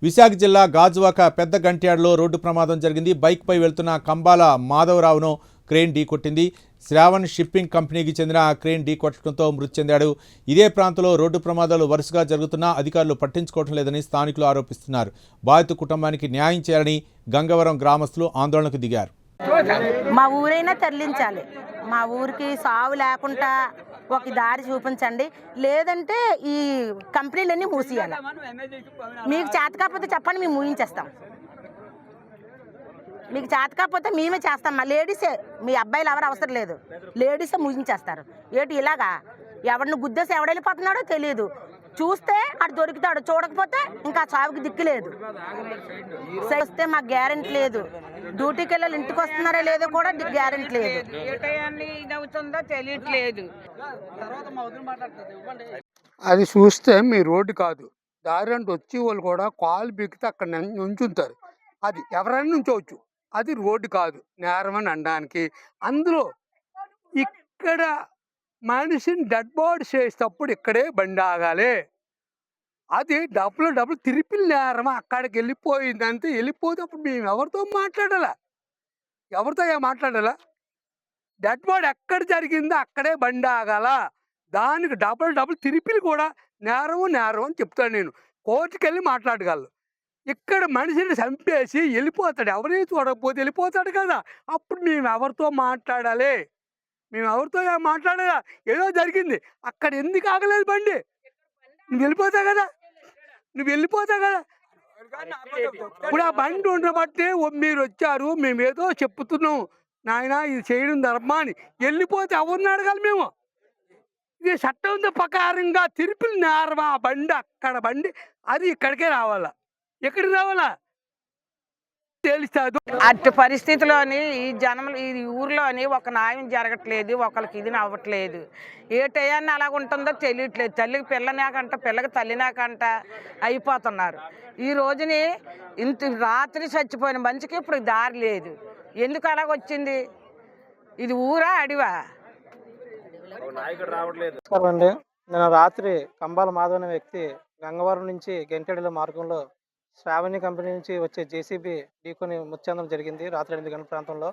విశాఖ జిల్లా గాజువాక పెద్ద గంట్యాడలో రోడ్డు ప్రమాదం జరిగింది. బైక్పై వెళ్తున్న కంబాల మాధవరావును క్రేన్ ఢీకొట్టింది. శ్రావణ్ షిప్పింగ్ కంపెనీకి చెందిన క్రేన్ ఢీకొట్టడంతో మృతి చెందాడు. ఇదే ప్రాంతంలో రోడ్డు ప్రమాదాలు వరుసగా జరుగుతున్నా అధికారులు పట్టించుకోవడం లేదని స్థానికులు ఆరోపిస్తున్నారు. బాధిత కుటుంబానికి న్యాయం చేయాలని గంగవరం గ్రామస్తులు ఆందోళనకు దిగారు. మా ఊరైనా తరలించాలి. మా ఊరికి సావు లేకుండా ఒక దారి చూపించండి, లేదంటే ఈ కంపెనీలన్నీ మూసేయాలి. మీకు చేత కాకపోతే చెప్పండి, మేము మూయించేస్తాం. మీకు చేత కాకపోతే మేమే చేస్తాం. మా లేడీసే, మీ అబ్బాయిలు ఎవరు అవసరం లేదు, లేడీసే మూయించేస్తారు. ఏంటి ఇలాగా? ఎవరిని గుద్దేసి ఎవడెళ్ళిపోతున్నాడో తెలియదు. చూస్తే అటు దొరుకుతాడు, చూడకపోతే ఇంకా చావుకి దిక్కు లేదు. వస్తే మాకు గ్యారెంటీ లేదు. డ్యూటీకి వెళ్ళాలి, ఇంటికి వస్తున్నారో లేదో కూడా గ్యారెంటీ లేదు. తెలియట్లేదు. అది చూస్తే మీ రోడ్డు కాదు, దారి అంటే వచ్చి వాళ్ళు కూడా కాలు బిగితే అక్కడ నుంచుంటారు. అది ఎవరైనా నుంచోవచ్చు, అది రోడ్డు కాదు, నేరం అని అనడానికి. అందులో ఇక్కడ మనిషిని డెడ్ బాడీ చేసేటప్పుడు ఇక్కడే బండి ఆగాలి. అది డబ్బులు తిరిపిల్ నేరం. అక్కడికి వెళ్ళిపోయిందంటే వెళ్ళిపోతే అప్పుడు మేము ఎవరితో మాట్లాడాలా? డెడ్ బాడీ ఎక్కడ జరిగిందో అక్కడే బండి ఆగాల. దానికి డబ్బులు తిరిపిలు కూడా నేరం అని చెప్తాను నేను. కోర్టుకి వెళ్ళి మాట్లాడగలను. ఇక్కడ మనిషిని చంపేసి వెళ్ళిపోతాడు, ఎవరైనా చూడకపోతే వెళ్ళిపోతాడు కదా. అప్పుడు మేము ఎవరితో మాట్లాడాలి? ఏదో జరిగింది, అక్కడ ఎందుకు ఆగలేదు బండి? నువ్వు వెళ్ళిపోతావు కదా. ఇప్పుడు ఆ బండి ఉండబట్టే మీరు వచ్చారు, మేము ఏదో చెప్తున్నాం, నాయన ఇది చేయడం ధర్మా అని. వెళ్ళిపోతే ఎవరిని అడగాలి మేము? ఇది చట్టం ప్రకారంగా తిరుపులు నేరమా? బండి అక్కడ బండి అది ఇక్కడికే రావాలా? ఎక్కడికి రావాలా? తెలుస్తుంది. అట్టి పరిస్థితిలోని ఈ జనములు ఈ ఊర్లోని ఒక న్యాయం జరగట్లేదు, ఒకరికి ఇది అవ్వట్లేదు. ఏ టయాన్ని అలాగ ఉంటుందో తెలియట్లేదు. తల్లికి పిల్లనాకంట, పిల్లకి తల్లినాకంట అయిపోతున్నారు. ఈ రోజుని ఇంత రాత్రి చచ్చిపోయిన మనిషికి ఇప్పుడు దారి లేదు. ఎందుకు అలాగొచ్చింది? ఇది ఊరా అడివా? అండి, నేను రాత్రి కంబాల మాధవ్ అనే వ్యక్తి గంగవరం నుంచి గంటెడల మార్గంలో శ్రావణి కంపెనీ నుంచి వచ్చే జేసీబీ ఢీకొని మృతి చెందడం జరిగింది రాత్రి 8 గంటల ప్రాంతంలో.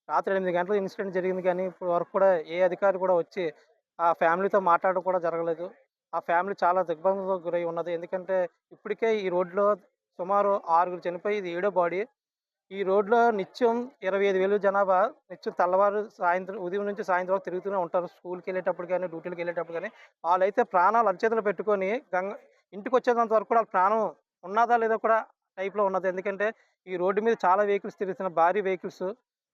రాత్రి 8 గంటల ఇన్సిడెంట్ జరిగింది, కానీ ఇప్పుడు వరకు కూడా ఏ అధికారి కూడా వచ్చి ఆ ఫ్యామిలీతో మాట్లాడడం కూడా జరగలేదు. ఆ ఫ్యామిలీ చాలా దిగ్భ్రాంతికి గురై ఉన్నది. ఎందుకంటే ఇప్పటికే ఈ రోడ్లో సుమారు 6 చనిపోయి ఇది 7వ బాడీ. ఈ రోడ్లో నిత్యం 25,000 జనాభా నిత్యం తెల్లవారు సాయంత్రం ఉదయం నుంచి సాయంత్రం వరకు తిరుగుతూనే ఉంటారు. స్కూల్కి వెళ్ళేటప్పుడు కానీ, డ్యూటీలకు వెళ్ళేటప్పుడు కానీ. వాళ్ళైతే ప్రాణాలు అరచేతులు పెట్టుకొని ఇంటికి వచ్చేంత వరకు కూడా వాళ్ళ ప్రాణం ఉన్నదా లేదా కూడా టైప్లో ఉన్నది. ఎందుకంటే ఈ రోడ్డు మీద చాలా వెహికల్స్ తిరుగుతున్న, భారీ వెహికల్స్.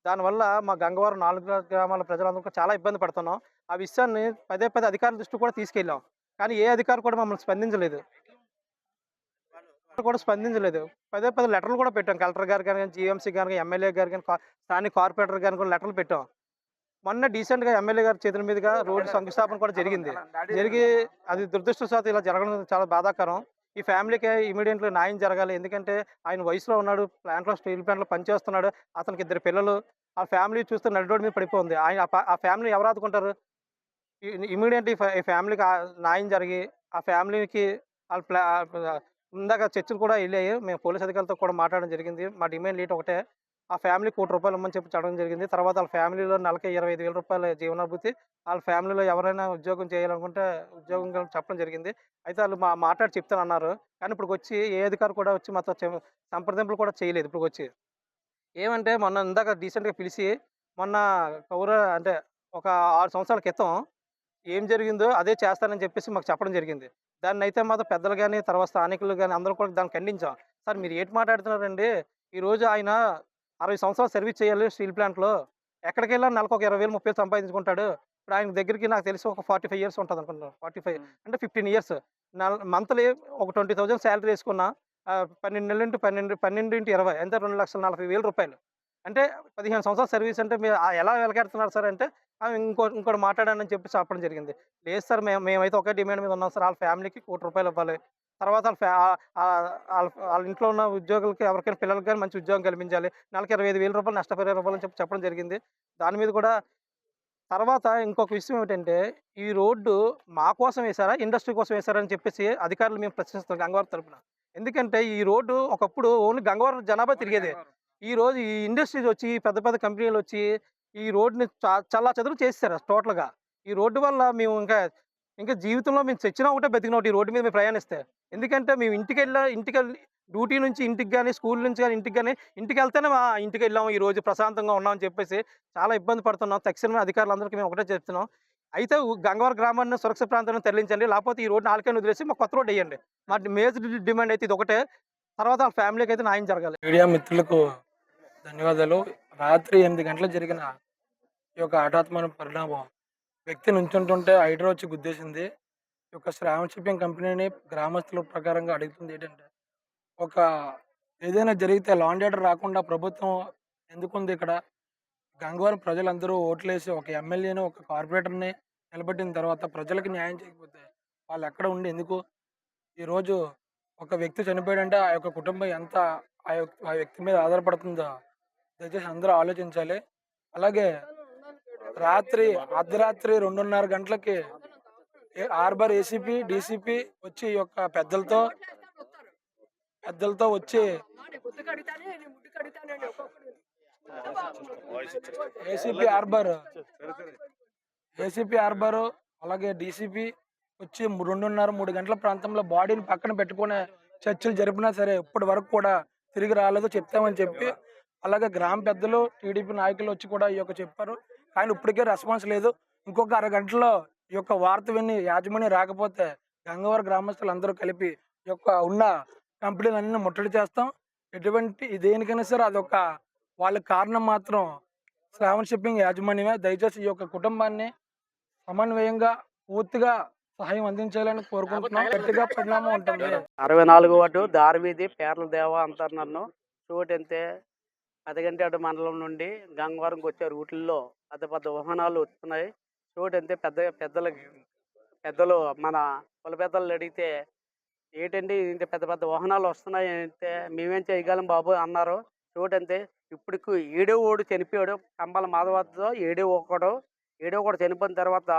దానివల్ల మా గంగవరం 4 గ్రామాల ప్రజలందరూ కూడా చాలా ఇబ్బంది పడుతున్నాం. ఆ విషయాన్ని పదే అధికారుల దృష్టి కూడా తీసుకెళ్ళాం, కానీ ఏ అధికారి కూడా మమ్మల్ని స్పందించలేదు. పదే లెటర్లు కూడా పెట్టాం. కలెక్టర్ గారు కానీ, జీఎంసీ గారు, ఎమ్మెల్యే గారు కానీ, స్థానిక కార్పొరేటర్ గారిని కూడా లెటర్లు పెట్టాం. మొన్న డీసెంట్గా ఎమ్మెల్యే గారి చేతుల మీదుగా రోడ్డు శంకుస్థాపన కూడా జరిగింది. అది దురదృష్టవశాత్తు ఇలా జరగడం చాలా బాధాకరం. ఈ ఫ్యామిలీకి ఇమీడియట్గా న్యాయం జరగాలి. ఎందుకంటే ఆయన వయసులో ఉన్నాడు, స్టీల్ ప్లాంట్లో పనిచేస్తున్నాడు. అతనికి 2 పిల్లలు. ఆ ఫ్యామిలీ చూస్తే నడి రోడ్డు మీద పడిపోయింది. ఆ ఫ్యామిలీ ఎవరు ఆదుకుంటారు? ఇమీడియట్లీ ఈ ఫ్యామిలీకి న్యాయం జరిగి ఆ ఫ్యామిలీకి ఇందాక చర్చలు కూడా వెళ్ళాయి. మేము పోలీస్ అధికారులతో కూడా మాట్లాడడం జరిగింది. మా డిమాండ్ ఒకటే, ఆ ఫ్యామిలీకి ₹1,00,000 ఇమ్మని చెప్పి చెప్పడం జరిగింది. తర్వాత వాళ్ళ ఫ్యామిలీలో నెలకి ₹25,000 జీవనాభృతి, వాళ్ళ ఫ్యామిలీలో ఎవరైనా ఉద్యోగం చేయాలనుకుంటే ఉద్యోగం చెప్పడం జరిగింది. అయితే వాళ్ళు మాట్లాడి చెప్తానన్నారు, కానీ ఇప్పుడు వచ్చి ఏ అధికారి కూడా వచ్చి మాతో సంప్రదింపులు కూడా చేయలేదు. ఇప్పుడు వచ్చి ఏమంటే మొన్న ఇందాక డీసెంట్గా పిలిచి మొన్న అంటే ఒక 6 సంవత్సరాల క్రితం ఏం జరిగిందో అదే చేస్తానని చెప్పేసి మాకు చెప్పడం జరిగింది. దాన్ని అయితే మాత్రం పెద్దలు కానీ, తర్వాత స్థానికులు కానీ అందరూ కూడా దాన్ని ఖండించాం. సార్ మీరు ఏంటి మాట్లాడుతున్నారండి? ఈరోజు ఆయన 60 సంవత్సరాలు సర్వీస్ చేయాలి స్టీల్ ప్లాంట్లో. ఎక్కడికి వెళ్ళా నెలకు ఒక 20,000, 30,000 సంపాదించుకుంటాడు. ఇప్పుడు ఆయన దగ్గరికి నాకు తెలిసి ఒక 45 ఇయర్స్ ఉంటుంది అనుకుంటున్నాను. 45 అంటే 15 ఇయర్స్. మంత్లీ ఒక 20,000 శాలరీ వేసుకున్నా 12 నెలలు ఇంటూ 12 ఇంటూ 20 అంటే ₹2,40,000. అంటే 15 సంవత్సరాల సర్వీస్ అంటే మీరు ఎలా వెలకెడుతున్నారు సార్ అంటే, ఇంకోటి మాట్లాడానని చెప్పి చెప్పడం జరిగింది. లేదు సార్, మేమైతే ఒకే డిమాండ్ మీద ఉన్నాం సార్. వాళ్ళ ఫ్యామిలీకి ₹1,00,000 ఇవ్వాలి. తర్వాత వాళ్ళ ఇంట్లో ఉన్న ఉద్యోగులకి ఎవరికైనా పిల్లలకి కానీ మంచి ఉద్యోగం కల్పించాలి. నెలకి ₹25,000 నష్టపరిహారం ఇవ్వాలని చెప్పి చెప్పడం జరిగింది. దాని మీద కూడా తర్వాత ఇంకొక విషయం ఏమిటంటే, ఈ రోడ్డు మా కోసం వేశారా, ఇండస్ట్రీ కోసం వేశారా అని చెప్పేసి అధికారులు మేము ప్రశ్నిస్తాం గంగవరం తరపున. ఎందుకంటే ఈ రోడ్డు ఒకప్పుడు ఓన్లీ గంగవరం జనాభా తిరిగేది. ఈ రోజు ఈ ఇండస్ట్రీస్ వచ్చి పెద్ద పెద్ద కంపెనీలు వచ్చి ఈ రోడ్డుని చెల్లాచెదరు చేసేసారు టోటల్‌గా. ఈ రోడ్డు వల్ల మేము ఇంకా జీవితంలో మేము చచ్చినా ఒకటే బతికినా ఒకటి ఈ రోడ్డు మీద మేము ప్రయాణిస్తే. ఎందుకంటే మేము ఇంటికెళ్ళి డ్యూటీ నుంచి ఇంటికి గాని, స్కూల్ నుంచి గాని ఇంటికి గాని ఇంటికెళ్తేనే ఇంటికెళ్ళాము ఈరోజు ప్రశాంతంగా ఉన్నాం అని చెప్పేసి చాలా ఇబ్బంది పడుతున్నాం. తక్షణమే అధికారులందరికీ మేము ఒకటే చెప్తున్నాం. అయితే గంగవరం గ్రామాన్ని సురక్షిత ప్రాంతానికి తరలించండి. లేకపోతే ఈ రోడ్డుని ఆళ్ళకైనా వదిలేసి మాకు కొత్త రోడ్ ఎయ్యండి. మా మేజర్ డిమాండ్ అయితే ఇదొకటే. తర్వాత వాళ్ళ ఫ్యామిలీకి అయితే న్యాయం జరగాలి. మీడియా మిత్రులకు ధన్యవాదాలు. రాత్రి 8 గంటలకు జరిగిన ఈ యొక్క హఠాత్మైన పరిణామం వ్యక్తి నుంచుంటుంటే హైడ్రా వచ్చి గుద్దేసింది. ఈ యొక్క శ్రావణ్ షిప్పింగ్ కంపెనీని గ్రామస్తుల ప్రకారంగా అడుగుతుంది ఏంటంటే, ఒక ఏదైనా జరిగితే లా అండ్ ఆర్డర్ రాకుండా ప్రభుత్వం ఎందుకుంది ఇక్కడ? గంగవరం ప్రజలందరూ ఓట్లేసి ఒక ఎమ్మెల్యేని, ఒక కార్పొరేటర్‌ని నిలబెట్టిన తర్వాత ప్రజలకు న్యాయం చేయకపోతే వాళ్ళు ఎక్కడ ఉండి ఎందుకు? ఈరోజు ఒక వ్యక్తి చనిపోయాడంటే ఆ యొక్క కుటుంబం ఎంత ఆ వ్యక్తి మీద ఆధారపడుతుందో దయచేసి అందరూ ఆలోచించాలి. అలాగే అర్ధరాత్రి 2:30 గంటలకి హార్బర్ ఏసీపీ, డీసీపీ వచ్చి ఈ యొక్క పెద్దలతో వచ్చి ఏసీపీ హార్బర్ అలాగే డీసీపీ వచ్చి 2:30, 3 గంటల ప్రాంతంలో బాడీని పక్కన పెట్టుకునే చర్చలు జరిపినా సరే ఇప్పటి వరకు కూడా తిరిగి రాలేదు, చెప్తామని చెప్పి అలాగే గ్రామ పెద్దలు, టీడీపీ నాయకులు వచ్చి కూడా ఈ యొక్క చెప్పారు. కానీ ఇప్పటికే రెస్పాన్స్ లేదు. ఇంకొక అరగంటలో ఈ యొక్క వార్త విని యాజమాన్యం రాకపోతే గంగవరం గ్రామస్తులు అందరూ కలిపి ఈ యొక్క ఉన్న కంపెనీలన్నీ ముట్టడి చేస్తాం. ఎటువంటి దేనికైనా సరే అదొక వాళ్ళ కారణం మాత్రం శ్రావణ్ షిప్పింగ్ యాజమాన్యమే. దయచేసి ఈ యొక్క కుటుంబాన్ని సమన్వయంగా పూర్తిగా సహాయం అందించాలని కోరుకుంటున్నాం. గట్టిగా పరిణామం ఉంటుంది. 64 వార్డు దారివీధి పేర్ల దేవ అంటారు నన్ను. చోటంతే పెదగంటేడు మండలం నుండి గంగవరంకి వచ్చే రూట్లలో పెద్ద పెద్ద వాహనాలు వస్తున్నాయి. చోటంతే పెద్దలు మన కుల పెద్దలు అడిగితే ఏంటండి ఇంత పెద్ద పెద్ద వాహనాలు వస్తున్నాయి అంటే మేమేం చేయగలం బాబు అన్నారు. చోటంతే ఇప్పటికి 7వ చనిపోయాడు. కంబాల మాధవతో 7వ చనిపోయిన తర్వాత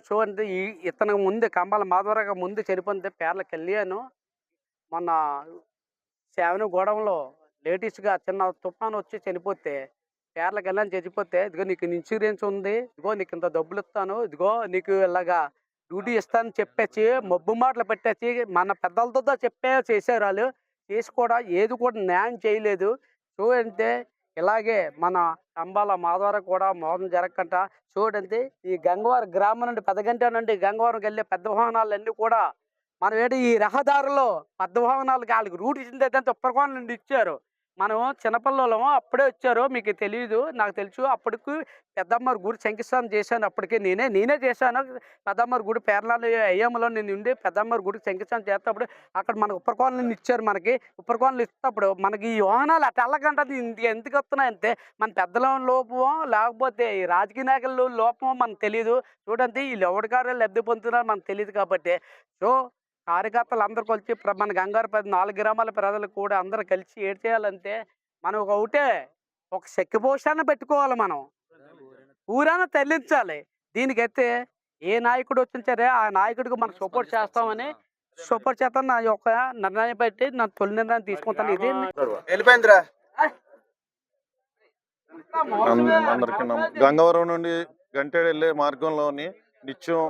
చూడండి ఇతనికి ముందు కంబాల మాధవరావు ముందు చనిపోతే పేర్ల కళ్యాణ్ మొన్న సేవన గోడంలో లేటెస్ట్గా చిన్న తుఫాను వచ్చి చనిపోతే పేర్ల కళ్యాణ్ చనిపోతే ఇదిగో నీకు ఇన్సూరెన్స్ ఉంది, ఇదిగో నీకు ఇంత డబ్బులు ఇస్తాను, ఇదిగో నీకు ఇలాగా డ్యూటీ ఇస్తానని చెప్పేసి మబ్బు మాటలు పెట్టేసి మన పెద్దలతో చేశారు. వాళ్ళు చేసి కూడా ఏది కూడా న్యాయం చేయలేదు. చూడంటే ఇలాగే మన కంబాల మాధవరావు కూడా మోసం జరగకుండా చూడండి ఈ గంగవరం గ్రామం నుండి పెదగంట నుండి గంగవరంకి వెళ్ళే పెద్ద వాహనాలన్నీ కూడా మనం ఏంటి ఈ రహదారులో పెద్ద వాహనాలకి వాళ్ళకి రూట్ ఇచ్చింది అయితే ఉప్పరకోన నుండి ఇచ్చారు. మనం చిన్నపిల్లలము అప్పుడే వచ్చారు, మీకు తెలియదు, నాకు తెలుసు. అప్పటికి పెద్దమ్మవారి గుడి శంకుస్థాపన చేశాను. అప్పటికే నేనే చేశాను. పెద్దమ్మవారి గుడి పేర్లాలు అయ్యంలో నేను ఉండి పెద్దమ్మవారి గుడికి శంకుస్థాపన చేసేటప్పుడు అక్కడ మనకు ఉప్పరకోనలు ఇచ్చారు. మనకి ఉప్పరకోనలు ఇచ్చినప్పుడు మనకి ఈ వాహనాలు అటు వెళ్ళకంటే ఎందుకు వస్తున్నాయంటే మన పెద్దల లోపమో లేకపోతే ఈ రాజకీయ నాయకుల లోపమో మనకు తెలియదు. చూడండి వీళ్ళు ఎవరికారు లబ్ధి పొందుతున్నారో మనకు తెలియదు. కాబట్టి సో కార్యకర్తలు అందరూ కలిసి మన గంగారపల్లి 4 గ్రామాల ప్రజలు కూడా అందరూ కలిసి ఏం చేయాలంటే మనం ఒక శక్తిపోషాన్ని పెట్టుకోవాలి. మనం ఊరాన తరలించాలి. దీనికైతే ఏ నాయకుడు వచ్చినా సరే ఆ నాయకుడికి మనం సపోర్ట్ చేస్తామని చేస్తాను. నా యొక్క నిర్ణయం బట్టి నా తొలి నిర్ణయం తీసుకుంటాను. ఇది అందరికీ గంగవరం నుండి గంటేడు వెళ్ళే మార్గంలోని నిత్యం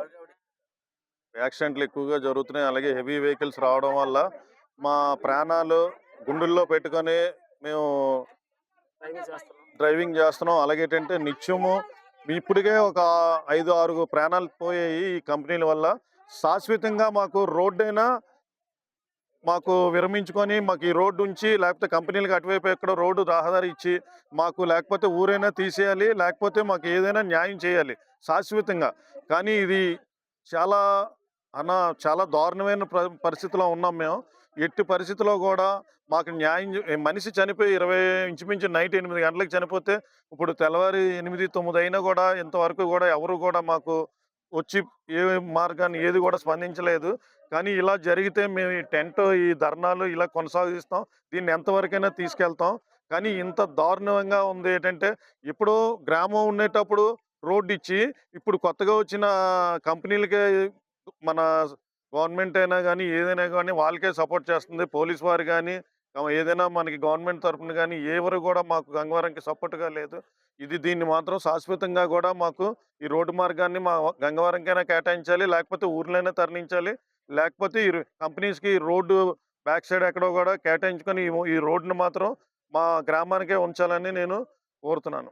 యాక్సిడెంట్లు ఎక్కువగా జరుగుతున్నాయి. అలాగే హెవీ వెహికల్స్ రావడం వల్ల మా ప్రాణాలు గుండెల్లో పెట్టుకొని మేము డ్రైవింగ్ చేస్తున్నాం. అలాగే ఏంటంటే నిత్యము ఇప్పటికే ఒక 5-6 ప్రాణాలు పోయాయి ఈ కంపెనీల వల్ల. శాశ్వతంగా మాకు రోడ్డైనా మాకు విరమించుకొని మాకు ఈ రోడ్డు ఉంచి లేకపోతే కంపెనీలకు అటువైపు ఎక్కడో రోడ్డు రహదారి ఇచ్చి మాకు లేకపోతే ఊరైనా తీసేయాలి, లేకపోతే మాకు ఏదైనా న్యాయం చేయాలి శాశ్వతంగా. కానీ ఇది చాలా దారుణమైన పరిస్థితిలో ఉన్నాం మేము. ఎట్టి పరిస్థితిలో కూడా మాకు న్యాయం మనిషి చనిపోయి ఇంచుమించు నైట్ 8 గంటలకు చనిపోతే ఇప్పుడు తెల్లవారి 8-9 అయినా కూడా ఇంతవరకు కూడా ఎవరు కూడా మాకు వచ్చి ఏ మార్గాన్ని ఏది కూడా స్పందించలేదు. కానీ ఇలా జరిగితే మేము ఈ టెంట్ ఈ ధర్నాలు ఇలా కొనసాగిస్తాం. దీన్ని ఎంతవరకైనా తీసుకెళ్తాం. కానీ ఇంత దారుణంగా ఉంది ఏంటంటే ఇప్పుడు గ్రామం ఉండేటప్పుడు రోడ్డు ఇచ్చి ఇప్పుడు కొత్తగా వచ్చిన కంపెనీలకే మన గవర్నమెంట్ అయినా కానీ ఏదైనా కానీ వాళ్ళకే సపోర్ట్ చేస్తుంది. పోలీస్ వారు కానీ ఏదైనా మనకి గవర్నమెంట్ తరపున కానీ ఎవరు కూడా మాకు గంగవరంకి సపోర్ట్‌గా లేదు. దీన్ని మాత్రం శాశ్వతంగా కూడా మాకు ఈ రోడ్డు మార్గాన్ని మా గంగవరంకైనా కేటాయించాలి. లేకపోతే ఊర్లోనే తరలించాలి. లేకపోతే కంపెనీస్‌కి రోడ్డు బ్యాక్ సైడ్ ఎక్కడో కూడా కేటాయించుకొని ఈ రోడ్డుని మాత్రం మా గ్రామానికే ఉంచాలని నేను కోరుతున్నాను.